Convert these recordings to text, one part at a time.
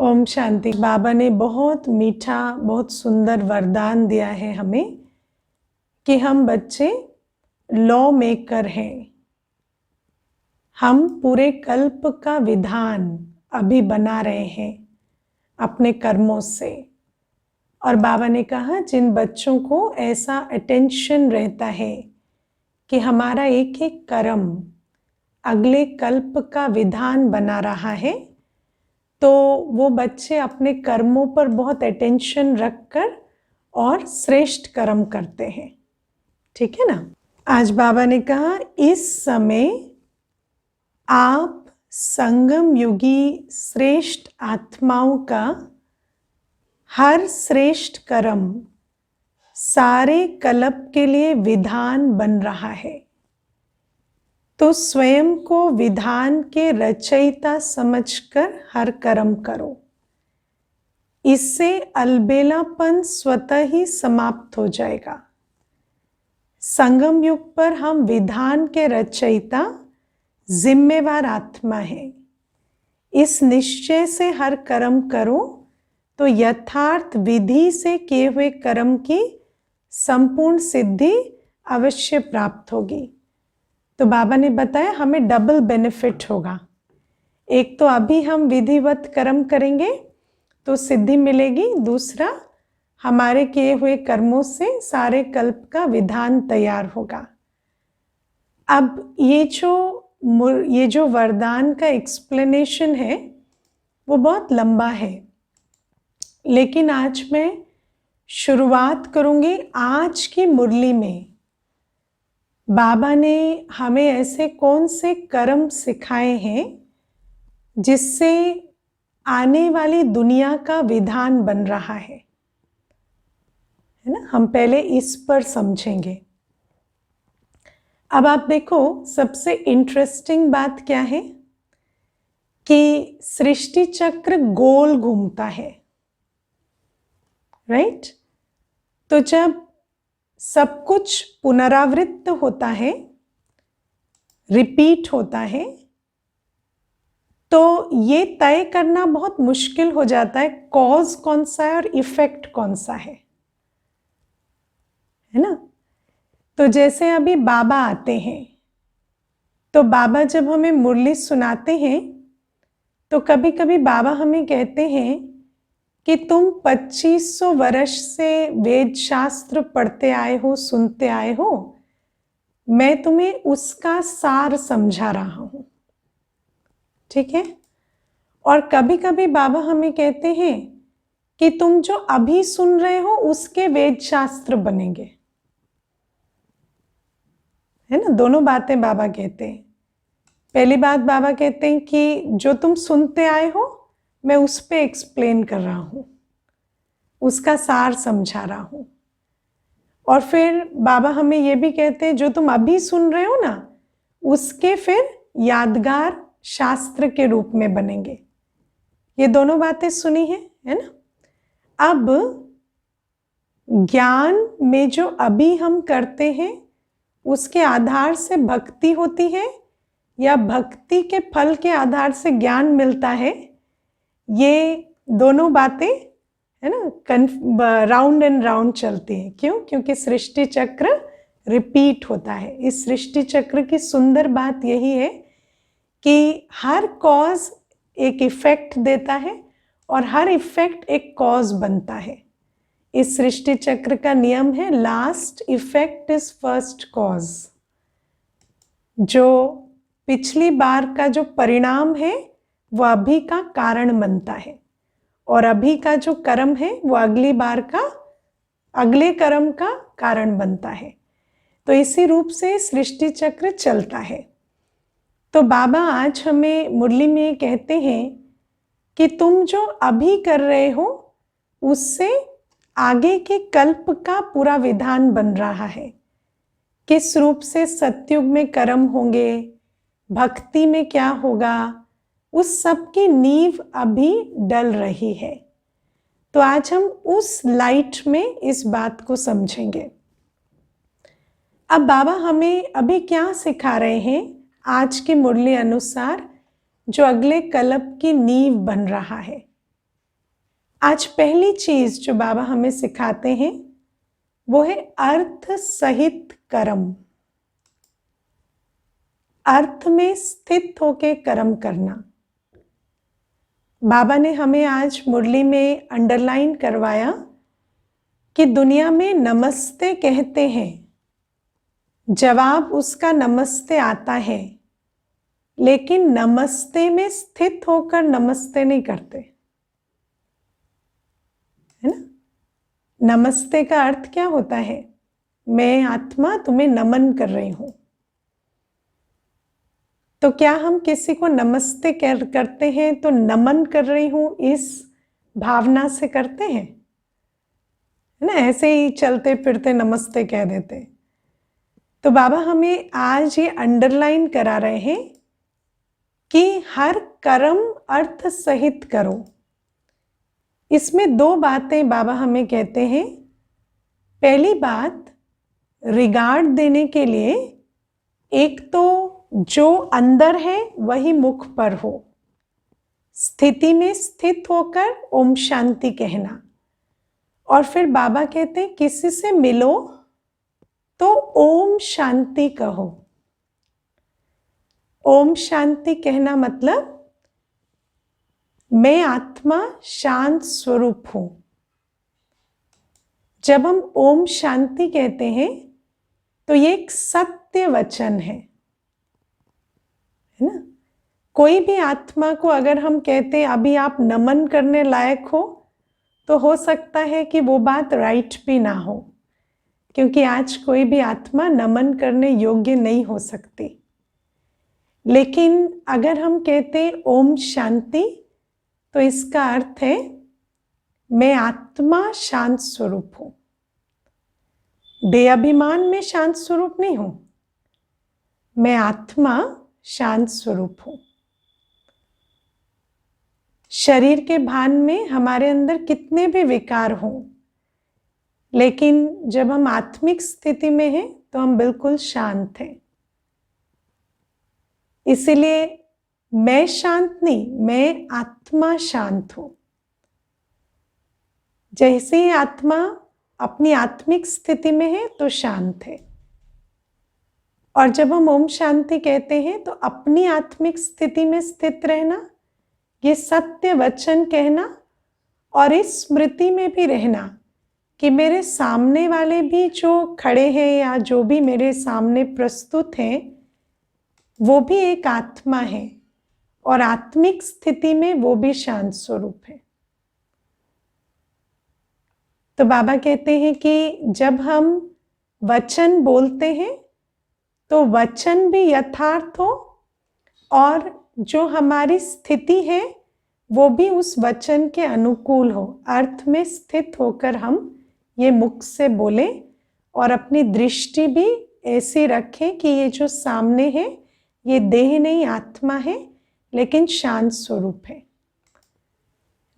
ओम शांति। बाबा ने बहुत मीठा, बहुत सुंदर वरदान दिया है हमें कि हम बच्चे लॉ मेकर हैं। हम पूरे कल्प का विधान अभी बना रहे हैं अपने कर्मों से। और बाबा ने कहा जिन बच्चों को ऐसा अटेंशन रहता है कि हमारा एक एक कर्म अगले कल्प का विधान बना रहा है, तो वो बच्चे अपने कर्मों पर बहुत अटेंशन रखकर और श्रेष्ठ कर्म करते हैं। ठीक है ना। आज बाबा ने कहा इस समय आप संगम युगी श्रेष्ठ आत्माओं का हर श्रेष्ठ कर्म सारे कल्प के लिए विधान बन रहा है। तो स्वयं को विधान के रचयिता समझकर हर कर्म करो। इससे अलबेलापन स्वतः ही समाप्त हो जाएगा। संगम युग पर हम विधान के रचयिता जिम्मेवार आत्मा है। इस निश्चय से हर कर्म करो तो यथार्थ विधि से किए हुए कर्म की संपूर्ण सिद्धि अवश्य प्राप्त होगी। तो बाबा ने बताया हमें डबल बेनिफिट होगा। एक तो अभी हम विधिवत कर्म करेंगे तो सिद्धि मिलेगी, दूसरा हमारे किए हुए कर्मों से सारे कल्प का विधान तैयार होगा। अब ये जो वरदान का एक्सप्लेनेशन है वो बहुत लंबा है, लेकिन आज मैं शुरुआत करूंगी आज की मुरली में। बाबा ने हमें ऐसे कौन से कर्म सिखाए हैं जिससे आने वाली दुनिया का विधान बन रहा है ना। हम पहले इस पर समझेंगे। अब आप देखो, सबसे इंटरेस्टिंग बात क्या है कि सृष्टि चक्र गोल घूमता है, राइट। तो जब सब कुछ पुनरावृत्त होता है, रिपीट होता है, तो ये तय करना बहुत मुश्किल हो जाता है कॉज कौन सा है और इफेक्ट कौन सा है ना। तो जैसे अभी बाबा आते हैं, तो बाबा जब हमें मुरली सुनाते हैं तो कभी कभी बाबा हमें कहते हैं कि तुम 2500 वर्ष से वेद शास्त्र पढ़ते आए हो, सुनते आए हो, मैं तुम्हें उसका सार समझा रहा हूं। ठीक है। और कभी कभी बाबा हमें कहते हैं कि तुम जो अभी सुन रहे हो उसके वेद शास्त्र बनेंगे, है ना। दोनों बातें बाबा कहते हैं। पहली बात बाबा कहते हैं कि जो तुम सुनते आए हो मैं उस पे एक्सप्लेन कर रहा हूं, उसका सार समझा रहा हूं। और फिर बाबा हमें ये भी कहते हैं जो तुम अभी सुन रहे हो ना, उसके फिर यादगार शास्त्र के रूप में बनेंगे। ये दोनों बातें सुनी है ना। अब ज्ञान में जो अभी हम करते हैं उसके आधार से भक्ति होती है या भक्ति के फल के आधार से ज्ञान मिलता है, ये दोनों बातें है ना राउंड एंड राउंड चलती हैं। क्यों? क्योंकि सृष्टि चक्र रिपीट होता है। इस सृष्टि चक्र की सुंदर बात यही है कि हर कॉज एक इफेक्ट देता है और हर इफेक्ट एक कॉज बनता है। इस सृष्टि चक्र का नियम है last effect is first cause. जो पिछली बार का जो परिणाम है वो अभी का कारण बनता है, और अभी का जो कर्म है वो अगली बार का अगले कर्म का कारण बनता है। तो इसी रूप से सृष्टि चक्र चलता है। तो बाबा आज हमें मुरली में कहते हैं कि तुम जो अभी कर रहे हो उससे आगे के कल्प का पूरा विधान बन रहा है। किस रूप से सतयुग में कर्म होंगे, भक्ति में क्या होगा, उस सब की नींव अभी डल रही है। तो आज हम उस लाइट में इस बात को समझेंगे। अब बाबा हमें अभी क्या सिखा रहे हैं आज की मुरली अनुसार, जो अगले कल्प की नींव बन रहा है। आज पहली चीज जो बाबा हमें सिखाते हैं वो है अर्थ सहित कर्म। अर्थ में स्थित होके कर्म करना। बाबा ने हमें आज मुरली में अंडरलाइन करवाया कि दुनिया में नमस्ते कहते हैं, जवाब उसका नमस्ते आता है, लेकिन नमस्ते में स्थित होकर नमस्ते नहीं करते, है ना। नमस्ते का अर्थ क्या होता है? मैं आत्मा तुम्हें नमन कर रही हूं। तो क्या हम किसी को नमस्ते करते हैं तो नमन कर रही हूं इस भावना से करते हैं, है ना। ऐसे ही चलते फिरते नमस्ते कह देते। तो बाबा हमें आज ये अंडरलाइन करा रहे हैं कि हर कर्म अर्थ सहित करो। इसमें दो बातें बाबा हमें कहते हैं। पहली बात, रिगार्ड देने के लिए एक तो जो अंदर है वही मुख पर हो, स्थिति में स्थित होकर ओम शांति कहना। और फिर बाबा कहते हैं किसी से मिलो तो ओम शांति कहो। ओम शांति कहना मतलब मैं आत्मा शांत स्वरूप हूं। जब हम ओम शांति कहते हैं तो ये एक सत्य वचन है ना। कोई भी आत्मा को अगर हम कहते हैं अभी आप नमन करने लायक हो हो सकता है कि वो बात राइट भी ना हो, क्योंकि आज कोई भी आत्मा नमन करने योग्य नहीं हो सकती। लेकिन अगर हम कहते हैं ओम शांति तो इसका अर्थ है मैं आत्मा शांत स्वरूप हूं। देह अभिमान में शांत स्वरूप नहीं हूं, मैं आत्मा शांत स्वरूप हूं। शरीर के भान में हमारे अंदर कितने भी विकार हों, लेकिन जब हम आत्मिक स्थिति में हैं तो हम बिल्कुल शांत हैं। इसीलिए मैं शांत नहीं, मैं आत्मा शांत हूं। जैसे ही आत्मा अपनी आत्मिक स्थिति में है तो शांत है। और जब हम ओम शांति कहते हैं तो अपनी आत्मिक स्थिति में स्थित रहना, ये सत्य वचन कहना और इस स्मृति में भी रहना कि मेरे सामने वाले भी जो खड़े हैं या जो भी मेरे सामने प्रस्तुत हैं वो भी एक आत्मा है और आत्मिक स्थिति में वो भी शांत स्वरूप है। तो बाबा कहते हैं कि जब हम वचन बोलते हैं तो वचन भी यथार्थ हो और जो हमारी स्थिति है वो भी उस वचन के अनुकूल हो। अर्थ में स्थित होकर हम ये मुख से बोले और अपनी दृष्टि भी ऐसी रखें कि ये जो सामने है ये देह नहीं आत्मा है, लेकिन शांत स्वरूप है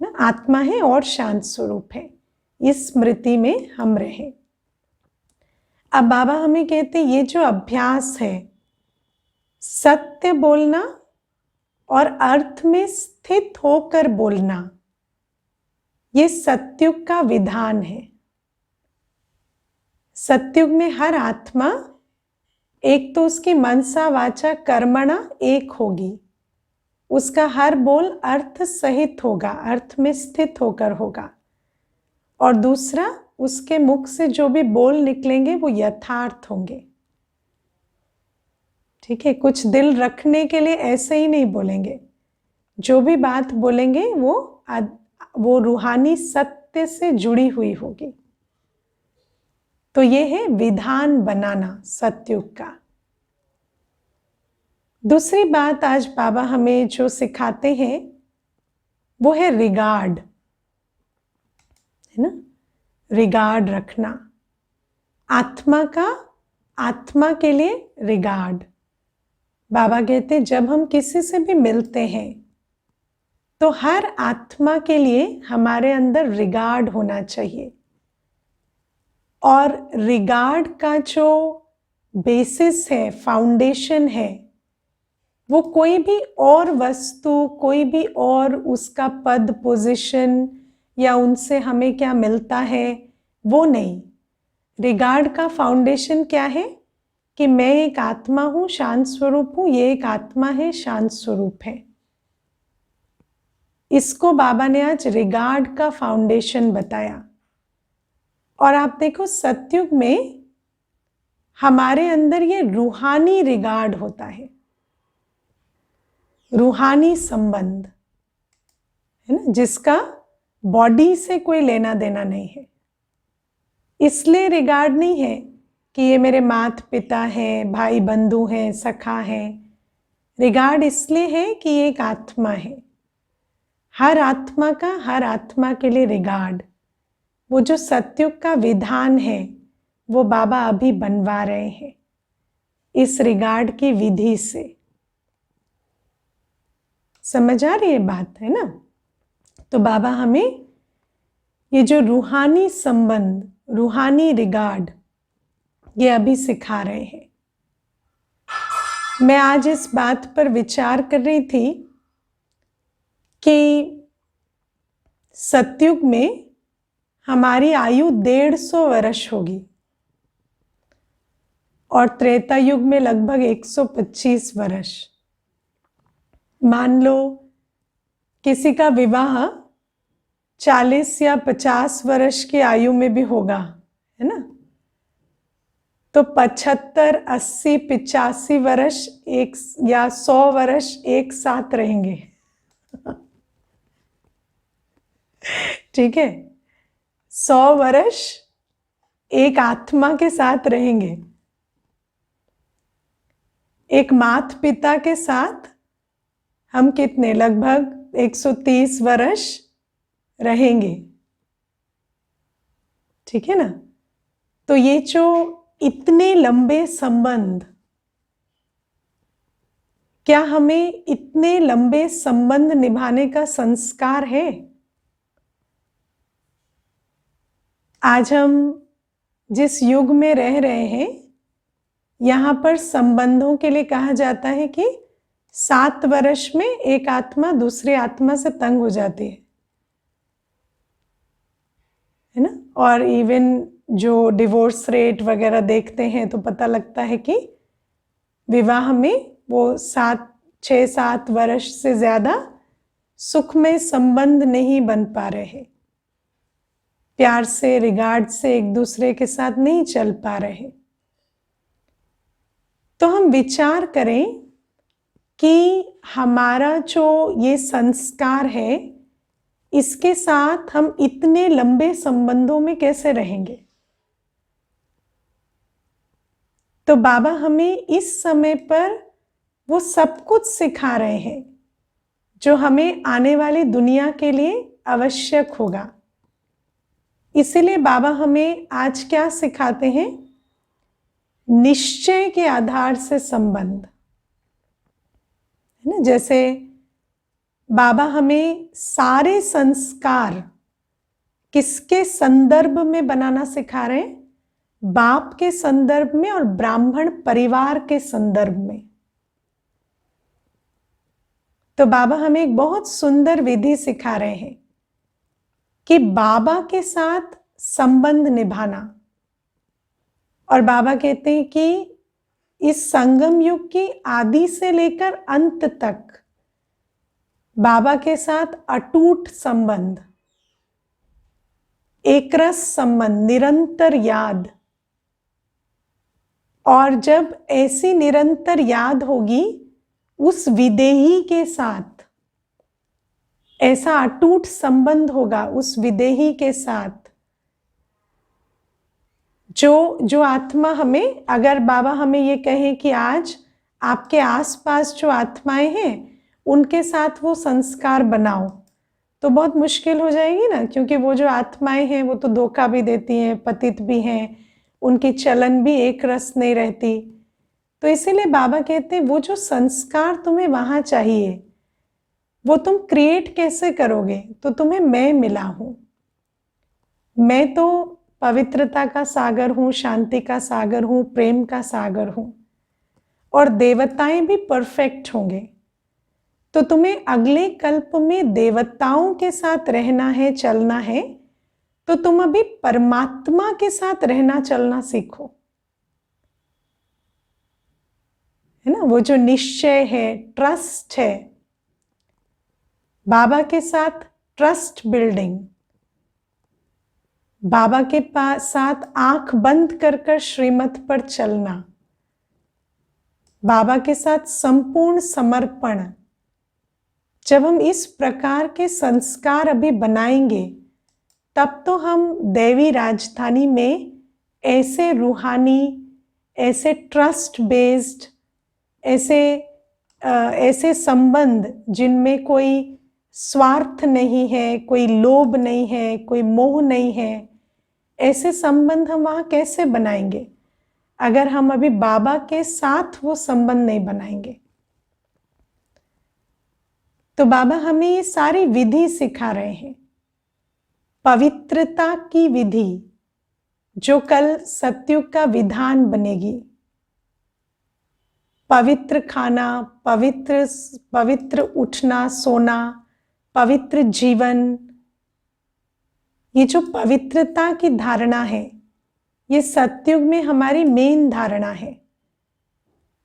ना। आत्मा है और शांत स्वरूप है, इस स्मृति में हम रहें। अब बाबा हमें कहते हैं ये जो अभ्यास है सत्य बोलना और अर्थ में स्थित होकर बोलना, ये सतयुग का विधान है। सतयुग में हर आत्मा एक तो उसकी मनसा वाचा कर्मणा एक होगी, उसका हर बोल अर्थ सहित होगा, अर्थ में स्थित होकर होगा। और दूसरा, उसके मुख से जो भी बोल निकलेंगे वो यथार्थ होंगे। ठीक है, कुछ दिल रखने के लिए ऐसे ही नहीं बोलेंगे। जो भी बात बोलेंगे वो रूहानी सत्य से जुड़ी हुई होगी। तो ये है विधान बनाना सतयुग का। दूसरी बात आज बाबा हमें जो सिखाते हैं वो है रिगार्ड, है ना। रिगार्ड रखना, आत्मा का आत्मा के लिए रिगार्ड। बाबा कहते हैं जब हम किसी से भी मिलते हैं तो हर आत्मा के लिए हमारे अंदर रिगार्ड होना चाहिए। और रिगार्ड का जो बेसिस है, फाउंडेशन है, वो कोई भी और वस्तु, कोई भी और उसका पद, पोजीशन या उनसे हमें क्या मिलता है, वो नहीं। रिगार्ड का फाउंडेशन क्या है कि मैं एक आत्मा हूँ, शांत स्वरूप हूँ, ये एक आत्मा है, शांत स्वरूप है। इसको बाबा ने आज रिगार्ड का फाउंडेशन बताया। और आप देखो सतयुग में हमारे अंदर ये रूहानी रिगार्ड होता है, रूहानी संबंध है ना, जिसका बॉडी से कोई लेना देना नहीं है। इसलिए रिगार्ड नहीं है कि ये मेरे माता पिता हैं, भाई बंधु हैं, सखा हैं। रिगार्ड इसलिए है कि ये एक आत्मा है। हर आत्मा का हर आत्मा के लिए रिगार्ड, वो जो सतयुग का विधान है वो बाबा अभी बनवा रहे हैं इस रिगार्ड की विधि से। समझ आ रही है बात, है ना? तो बाबा हमें ये जो रूहानी संबंध, रूहानी रिगार्ड, ये अभी सिखा रहे हैं। मैं आज इस बात पर विचार कर रही थी कि सतयुग में हमारी आयु 150 वर्ष होगी और त्रेता युग में लगभग 125 वर्ष। मान लो किसी का विवाह 40 या 50 वर्ष की आयु में भी होगा, है ना? तो 75, 80, 85 वर्ष एक या 100 वर्ष एक साथ रहेंगे। ठीक है, 100 वर्ष एक आत्मा के साथ रहेंगे। एक माता पिता के साथ हम कितने, लगभग 130 वर्ष रहेंगे। ठीक है ना? तो ये जो इतने लंबे संबंध, क्या हमें इतने लंबे संबंध निभाने का संस्कार है? आज हम जिस युग में रह रहे हैं, यहाँ पर संबंधों के लिए कहा जाता है कि 7 वर्ष में एक आत्मा दूसरी आत्मा से तंग हो जाती है ना? और इवन जो डिवोर्स रेट वगैरह देखते हैं तो पता लगता है कि विवाह में वो 6-7 वर्ष से ज़्यादा सुखमय संबंध नहीं बन पा रहे हैं, प्यार से, रिगार्ड से एक दूसरे के साथ नहीं चल पा रहे। तो हम विचार करें कि हमारा जो ये संस्कार है, इसके साथ हम इतने लंबे संबंधों में कैसे रहेंगे? तो बाबा हमें इस समय पर वो सब कुछ सिखा रहे हैं जो हमें आने वाली दुनिया के लिए आवश्यक होगा। इसीलिए बाबा हमें आज क्या सिखाते हैं? निश्चय के आधार से संबंध, है ना? जैसे बाबा हमें सारे संस्कार किसके संदर्भ में बनाना सिखा रहे हैं? बाप के संदर्भ में और ब्राह्मण परिवार के संदर्भ में। तो बाबा हमें एक बहुत सुंदर विधि सिखा रहे हैं कि बाबा के साथ संबंध निभाना। और बाबा कहते हैं कि इस संगम युग की आदि से लेकर अंत तक बाबा के साथ अटूट संबंध, एकरस संबंध, निरंतर याद। और जब ऐसी निरंतर याद होगी उस विदेही के साथ, ऐसा अटूट संबंध होगा उस विदेही के साथ, जो आत्मा हमें, अगर बाबा हमें ये कहे कि आज आपके आसपास जो आत्माएं हैं उनके साथ वो संस्कार बनाओ, तो बहुत मुश्किल हो जाएगी ना, क्योंकि वो जो आत्माएं हैं वो तो धोखा भी देती हैं, पतित भी हैं, उनकी चलन भी एक रस नहीं रहती। तो इसीलिए बाबा कहते हैं वो जो संस्कार तुम्हें वहां चाहिए वो तुम क्रिएट कैसे करोगे? तो तुम्हें मैं मिला हूं। मैं तो पवित्रता का सागर हूं, शांति का सागर हूं, प्रेम का सागर हूं, और देवताएं भी परफेक्ट होंगे। तो तुम्हें अगले कल्प में देवताओं के साथ रहना है, चलना है, तो तुम अभी परमात्मा के साथ रहना चलना सीखो, है ना। वो जो निश्चय है, ट्रस्ट है, बाबा के साथ ट्रस्ट बिल्डिंग, बाबा के साथ आंख बंद कर कर श्रीमत पर चलना, बाबा के साथ संपूर्ण समर्पण। जब हम इस प्रकार के संस्कार अभी बनाएंगे, तब तो हम दैवी राजधानी में ऐसे रूहानी, ऐसे ट्रस्ट बेस्ड, ऐसे संबंध जिनमें कोई स्वार्थ नहीं है, कोई लोभ नहीं है, कोई मोह नहीं है, ऐसे संबंध हम वहाँ कैसे बनाएंगे अगर हम अभी बाबा के साथ वो संबंध नहीं बनाएंगे। तो बाबा हमें ये सारी विधि सिखा रहे हैं, पवित्रता की विधि जो कल सतयुग का विधान बनेगी। पवित्र खाना, पवित्र उठना सोना, पवित्र जीवन, ये जो पवित्रता की धारणा है, ये सतयुग में हमारी मेन धारणा है।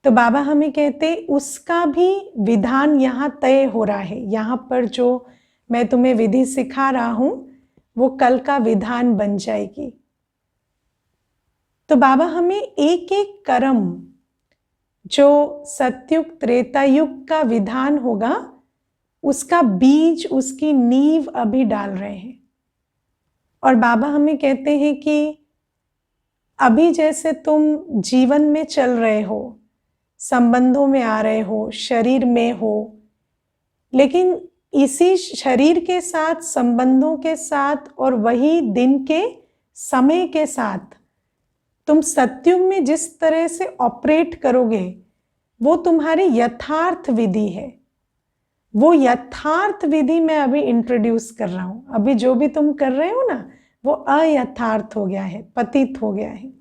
तो बाबा हमें कहते उसका भी विधान यहाँ तय हो रहा है। यहाँ पर जो मैं तुम्हें विधि सिखा रहा हूँ वो कल का विधान बन जाएगी। तो बाबा हमें एक एक कर्म जो सतयुग त्रेता युग का विधान होगा उसका बीज, उसकी नींव अभी डाल रहे हैं। और बाबा हमें कहते हैं कि अभी जैसे तुम जीवन में चल रहे हो, संबंधों में आ रहे हो, शरीर में हो, लेकिन इसी शरीर के साथ, संबंधों के साथ और वही दिन के समय के साथ तुम सतयुग में जिस तरह से ऑपरेट करोगे वो तुम्हारी यथार्थ विधि है। वो यथार्थ विधि मैं अभी इंट्रोड्यूस कर रहा हूँ। अभी जो भी तुम कर रहे हो ना वो अयथार्थ हो गया है, पतित हो गया है।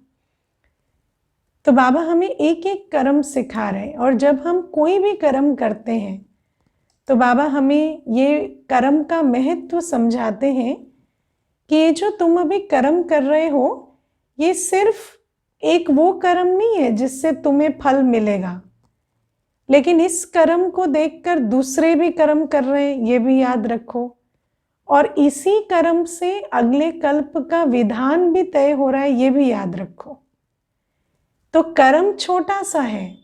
तो बाबा हमें एक एक कर्म सिखा रहे हैं। और जब हम कोई भी कर्म करते हैं तो बाबा हमें ये कर्म का महत्व समझाते हैं कि ये जो तुम अभी कर्म कर रहे हो ये सिर्फ एक वो कर्म नहीं है जिससे तुम्हें फल मिलेगा, लेकिन इस कर्म को देखकर दूसरे भी कर्म कर रहे हैं, ये भी याद रखो। और इसी कर्म से अगले कल्प का विधान भी तय हो रहा है, ये भी याद रखो। तो कर्म छोटा सा है,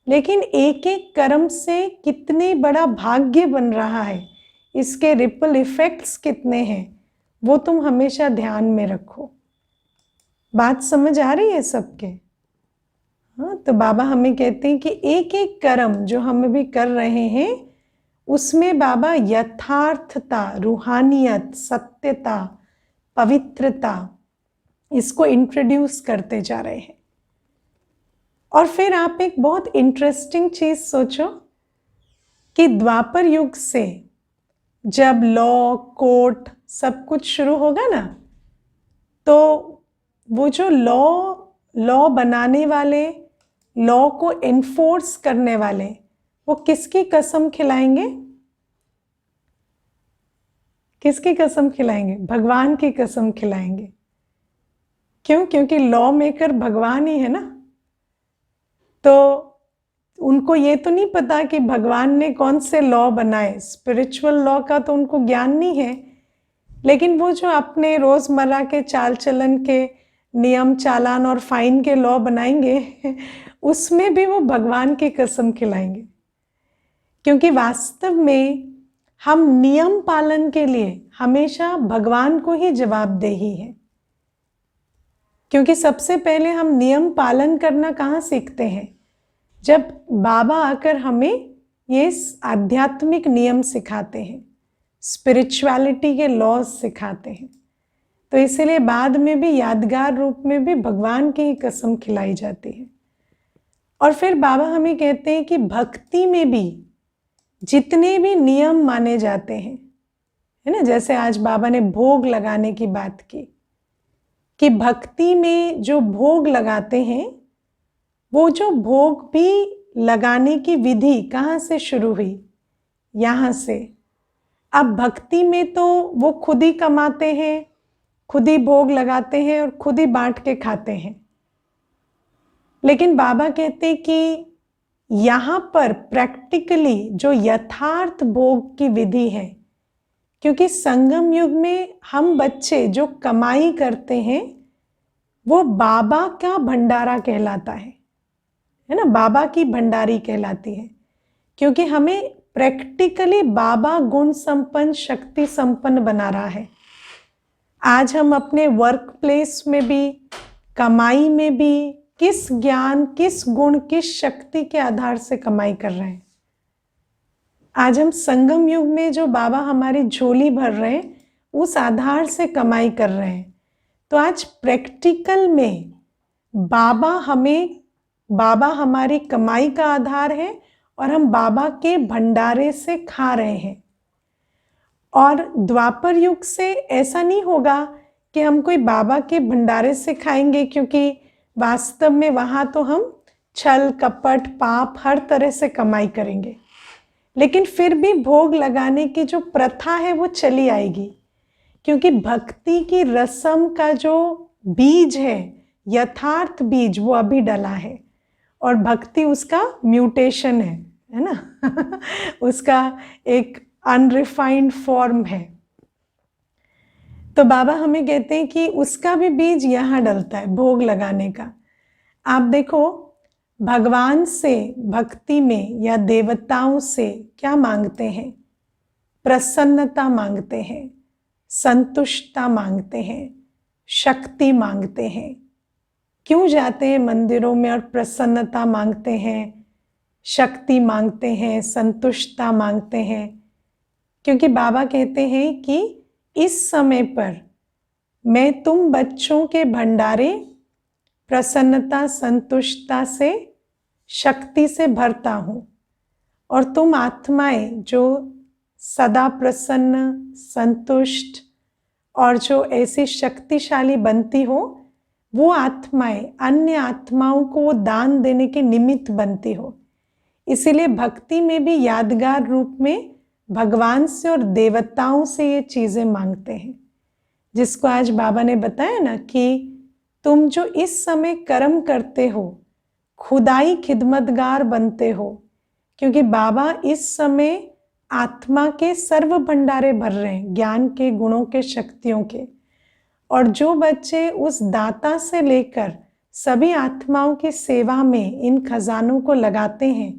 लेकिन एक एक कर्म से कितने बड़ा भाग्य बन रहा है, इसके रिपल इफेक्ट्स कितने हैं, वो तुम हमेशा ध्यान में रखो। बात समझ आ रही है सबके? हाँ, तो बाबा हमें कहते हैं कि एक एक कर्म जो हम अभी कर रहे हैं उसमें बाबा यथार्थता, रूहानियत, सत्यता, पवित्रता, इसको इंट्रोड्यूस करते जा रहे हैं। और फिर आप एक बहुत इंटरेस्टिंग चीज सोचो कि द्वापर युग से जब लॉ, कोर्ट सब कुछ शुरू होगा ना, तो वो जो लॉ बनाने वाले, लॉ को एनफोर्स करने वाले, वो किसकी कसम खिलाएंगे? किसकी कसम खिलाएंगे? भगवान की कसम खिलाएंगे। क्यों? क्योंकि लॉ मेकर भगवान ही है ना। तो उनको ये तो नहीं पता कि भगवान ने कौन से लॉ बनाए, स्पिरिचुअल लॉ का तो उनको ज्ञान नहीं है, लेकिन वो जो अपने रोजमर्रा के चाल चलन के नियम चालान और फाइन के लॉ बनाएंगे उसमें भी वो भगवान की कसम खिलाएंगे। क्योंकि वास्तव में हम नियम पालन के लिए हमेशा भगवान को ही जवाबदेही है। क्योंकि सबसे पहले हम नियम पालन करना कहाँ सीखते हैं? जब बाबा आकर हमें ये आध्यात्मिक नियम सिखाते हैं, स्पिरिचुअलिटी के लॉज सिखाते हैं। तो इसीलिए बाद में भी यादगार रूप में भी भगवान की ही कसम खिलाई जाती है। और फिर बाबा हमें कहते हैं कि भक्ति में भी जितने भी नियम माने जाते हैं, है ना, जैसे आज बाबा ने भोग लगाने की बात की, कि भक्ति में जो भोग लगाते हैं वो जो भोग भी लगाने की विधि कहाँ से शुरू हुई? यहाँ से। अब भक्ति में तो वो खुद ही कमाते हैं, खुद ही भोग लगाते हैं और खुद ही बांट के खाते हैं। लेकिन बाबा कहते कि यहाँ पर प्रैक्टिकली जो यथार्थ भोग की विधि है, क्योंकि संगम युग में हम बच्चे जो कमाई करते हैं वो बाबा का भंडारा कहलाता है ना, बाबा की भंडारी कहलाती है, क्योंकि हमें प्रैक्टिकली बाबा गुण संपन्न शक्ति संपन्न बना रहा है। आज हम अपने वर्क प्लेस में भी, कमाई में भी किस ज्ञान, किस गुण, किस शक्ति के आधार से कमाई कर रहे हैं। आज हम संगम युग में जो बाबा हमारी झोली भर रहे हैं उस आधार से कमाई कर रहे हैं। तो आज प्रैक्टिकल में बाबा हमारी कमाई का आधार है और हम बाबा के भंडारे से खा रहे हैं। और द्वापर युग से ऐसा नहीं होगा कि हम कोई बाबा के भंडारे से खाएंगे, क्योंकि वास्तव में वहाँ तो हम छल कपट पाप हर तरह से कमाई करेंगे। लेकिन फिर भी भोग लगाने की जो प्रथा है वो चली आएगी, क्योंकि भक्ति की रस्म का जो बीज है, यथार्थ बीज, वो अभी डला है और भक्ति उसका म्यूटेशन है ना उसका एक अनरिफाइंड फॉर्म है। तो बाबा हमें कहते हैं कि उसका भी बीज यहाँ डलता है, भोग लगाने का। आप देखो, भगवान से भक्ति में या देवताओं से क्या मांगते हैं? प्रसन्नता मांगते हैं, संतुष्टता मांगते हैं, शक्ति मांगते हैं। क्यों जाते हैं मंदिरों में और प्रसन्नता मांगते हैं, शक्ति मांगते हैं, संतुष्टता मांगते हैं? क्योंकि बाबा कहते हैं कि इस समय पर मैं तुम बच्चों के भंडारे प्रसन्नता, संतुष्टता से, शक्ति से भरता हूँ, और तुम आत्माएं जो सदा प्रसन्न, संतुष्ट और जो ऐसी शक्तिशाली बनती हो, वो आत्माएं अन्य आत्माओं को दान देने के निमित्त बनती हो। इसीलिए भक्ति में भी यादगार रूप में भगवान से और देवताओं से ये चीज़ें मांगते हैं, जिसको आज बाबा ने बताया ना कि तुम जो इस समय कर्म करते हो, खुदाई खिदमतगार बनते हो, क्योंकि बाबा इस समय आत्मा के सर्व भंडारे भर रहे हैं, ज्ञान के, गुणों के, शक्तियों के। और जो बच्चे उस दाता से लेकर सभी आत्माओं की सेवा में इन खजानों को लगाते हैं,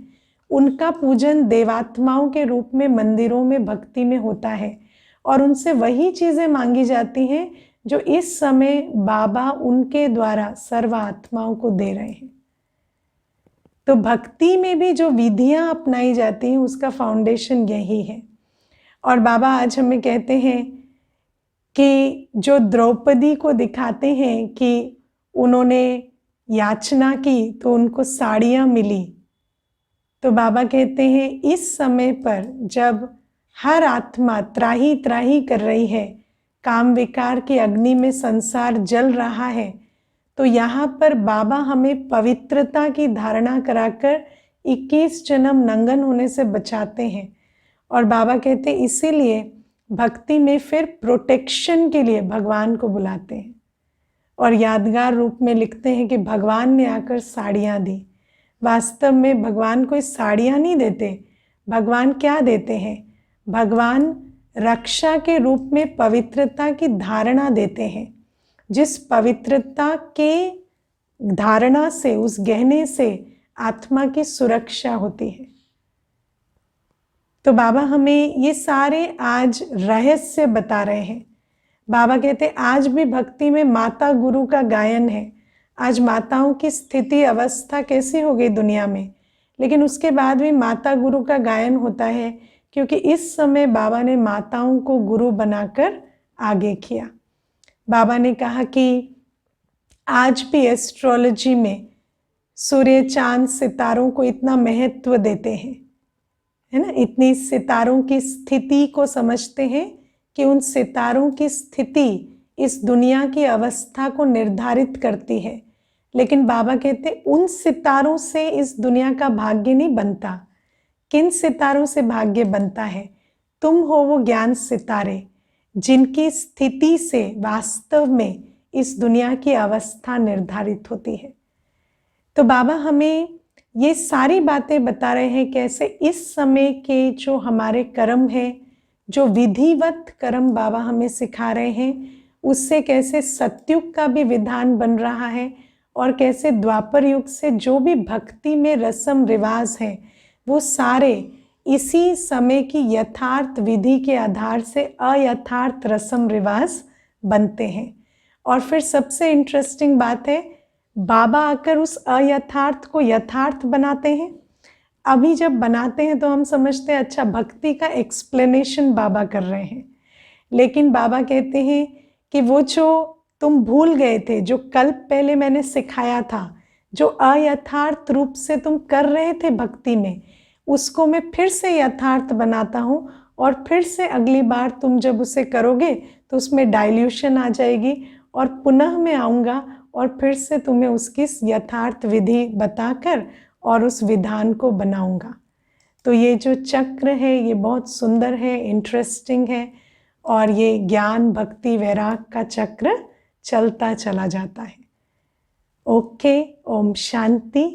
उनका पूजन देवात्माओं के रूप में मंदिरों में भक्ति में होता है और उनसे वही चीज़ें मांगी जाती हैं जो इस समय बाबा उनके द्वारा सर्व आत्माओं को दे रहे हैं। तो भक्ति में भी जो विधियां अपनाई जाती हैं उसका फाउंडेशन यही है। और बाबा आज हमें कहते हैं कि जो द्रौपदी को दिखाते हैं कि उन्होंने याचना की तो उनको साड़ियाँ मिली, तो बाबा कहते हैं इस समय पर जब हर आत्मा त्राही त्राही कर रही है, काम विकार की अग्नि में संसार जल रहा है, तो यहाँ पर बाबा हमें पवित्रता की धारणा कराकर 21 जन्म नंगन होने से बचाते हैं। और बाबा कहते हैं इसीलिए भक्ति में फिर प्रोटेक्शन के लिए भगवान को बुलाते हैं और यादगार रूप में लिखते हैं कि भगवान ने आकर साड़ियाँ दी। वास्तव में भगवान कोई साड़ियाँ नहीं देते। भगवान क्या देते हैं? भगवान रक्षा के रूप में पवित्रता की धारणा देते हैं, जिस पवित्रता के धारणा से, उस गहने से आत्मा की सुरक्षा होती है। तो बाबा हमें ये सारे आज रहस्य बता रहे हैं। बाबा कहते आज भी भक्ति में माता गुरु का गायन है। आज माताओं की स्थिति अवस्था कैसी हो गई दुनिया में, लेकिन उसके बाद भी माता गुरु का गायन होता है, क्योंकि इस समय बाबा ने माताओं को गुरु बनाकर आगे किया। बाबा ने कहा कि आज भी एस्ट्रोलॉजी में सूर्य, चांद, सितारों को इतना महत्व देते हैं, है ना, इतनी सितारों की स्थिति को समझते हैं कि उन सितारों की स्थिति इस दुनिया की अवस्था को निर्धारित करती है। लेकिन बाबा कहते उन सितारों से इस दुनिया का भाग्य नहीं बनता, किन सितारों से भाग्य बनता है? तुम हो वो ज्ञान सितारे जिनकी स्थिति से वास्तव में इस दुनिया की अवस्था निर्धारित होती है। तो बाबा हमें ये सारी बातें बता रहे हैं कैसे इस समय के जो हमारे कर्म हैं, जो विधिवत कर्म बाबा हमें सिखा रहे हैं, उससे कैसे सतयुग का भी विधान बन रहा है और कैसे द्वापर युग से जो भी भक्ति में रस्म रिवाज है वो सारे इसी समय की यथार्थ विधि के आधार से अयथार्थ रस्म रिवाज बनते हैं। और फिर सबसे इंटरेस्टिंग बात है, बाबा आकर उस अयथार्थ को यथार्थ बनाते हैं। अभी जब बनाते हैं तो हम समझते हैं अच्छा भक्ति का एक्सप्लेनेशन बाबा कर रहे हैं, लेकिन बाबा कहते हैं कि वो जो तुम भूल गए थे, जो कल पहले मैंने सिखाया था, जो अयथार्थ रूप से तुम कर रहे थे भक्ति में, उसको मैं फिर से यथार्थ बनाता हूँ और फिर से अगली बार तुम जब उसे करोगे तो उसमें डाइल्यूशन आ जाएगी और पुनः मैं आऊँगा और फिर से तुम्हें उसकी यथार्थ विधि बताकर और उस विधान को बनाऊँगा। तो ये जो चक्र है ये बहुत सुंदर है, इंटरेस्टिंग है और ये ज्ञान भक्ति वैराग का चक्र चलता चला जाता है। ओके, ओम शांति।